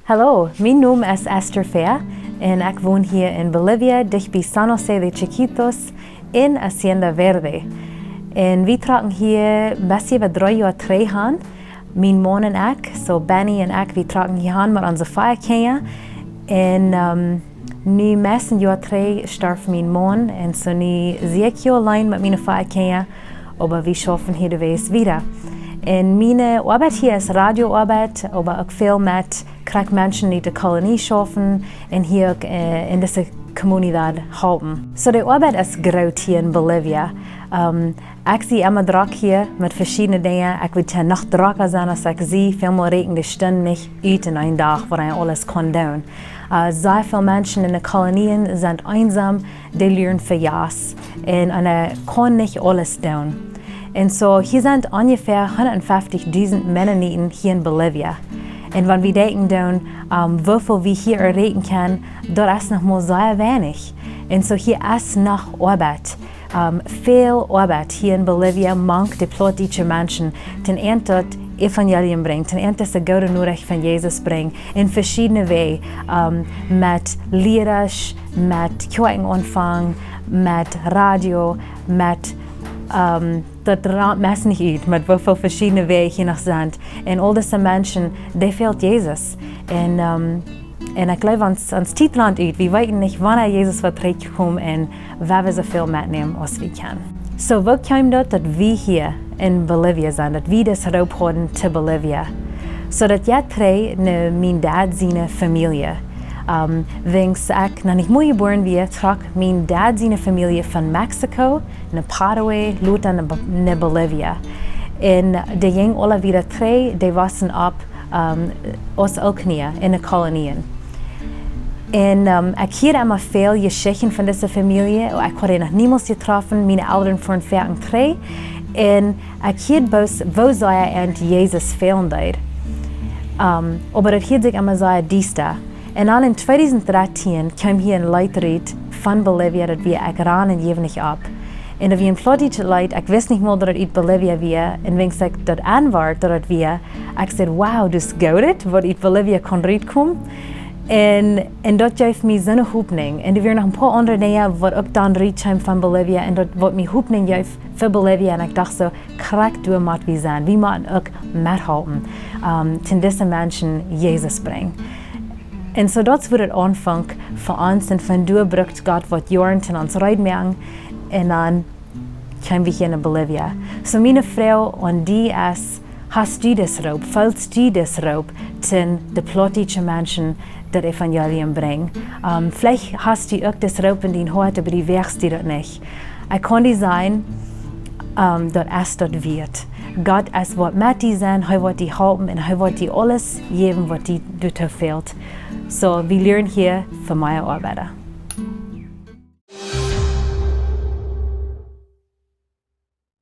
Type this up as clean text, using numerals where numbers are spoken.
Hallo, mijn naam is Ester Fehr en ik woon hier in Bolivia, dicht bij San José de Chiquitos in Hacienda Verde. En we trekken hier best even 3 jaar terug aan. Mijn man en ik, Benny en ik, we trekken hier aan met onze feierkringen. En nu meeste jaar terug starf mijn man en so nu zie ik hier alleen met mijn feierkringen, maar we schaffen hier de wees wieder. En mijn arbeid hier is radioarbeid, maar ook veel met mensen die de kolonie schaffen en hier ook in deze comuniteit helpen. So de arbeid is groot hier in Bolivia. Ik zie immer druk hier met verschillende dingen. Ik wil nog drukker zijn als ik zie. Veel meer rekenen de stunden niet uit in een dag waar je alles kan doen. Sehr veel mensen in de kolonieën zijn eenzaam, die leren verjaars en kan niet alles doen. En so hier sind ungefähr 150.000 Mennoniten hier in Bolivia. En wenn wir denken, wieviel wir hier erreichen können, das ist noch mal sehr wenig. Und so hier ist noch Arbeit. Viel Arbeit hier in Bolivia mangt die Plautdietsche Menschen, den das Evangelium bringt, den das gute Nachricht von Jesus bringt, in verschiedene Wege, mit Lieders, mit Kirchenanfang, mit Radio, mit dat raadt meest niet uit met hoeveel verschillende wegen hier nog zijn. En al deze mensen, die fehlt Jezus. En ik geloof ons Tiefland uit. We weten niet wanneer Jezus wordt terugkomen en waar we zoveel metnemen als we kunnen. So, hoe komt dat we hier in Bolivia zijn, dat we deze roep houden te Bolivia? Zodat jij twee mijn dad zijn familie. Wens ik nog niet mooi geboren ben, trok mijn dad zijn familie van Mexico naar Paraguay, later naar Bolivia. En de jong alle wieder twee, die waren op ons ook niet in de kolonieën. En ik hoor immer veel geschichten van deze familie. Ik had nog niemals getroffen, mijn ouders waren 43. En ik hoor wo zij en Jezus fehlen deed. Maar het hield zich immer sehr diesta. En al in 2013 kwam hier een leidrijd van Bolivia dat we ran en geven niet op. En dat we een Plautdietsch leid, ik wist niet meer dat het uit Bolivia was. En wens ik dat aanwaard dat het was, ik zei, wauw, dus goed het, wat uit Bolivia kon uitkomen. En dat geeft mij zo'n hoopning. En er waren nog een paar andere dingen wat ook dan uitkwam van Bolivia. En dat wat mij hoopning geeft voor Bolivia. En ik dacht zo, krijg door wat we zijn. We moeten ook methelpen. Ten deze mensen Jezus brengen. En so dat wordt het aanvang voor ons en van doorbrukt God wat jaren ten ons rijden en dan komen we hier naar Bolivia. So mijn vrouw en die is, hast du das roep, falls du das roep, ten de Plautdietsche mensen dat evangelium brengen. Vielleicht hast du ook das roep in die hart, aber die werkst du dat niet. Ik kan die zijn dat es dat wird. God is wat met die zijn, hij wordt die helpen en hij wordt die alles geven wat die doet fehlt. So, we leren hier voor mijn arbeiden.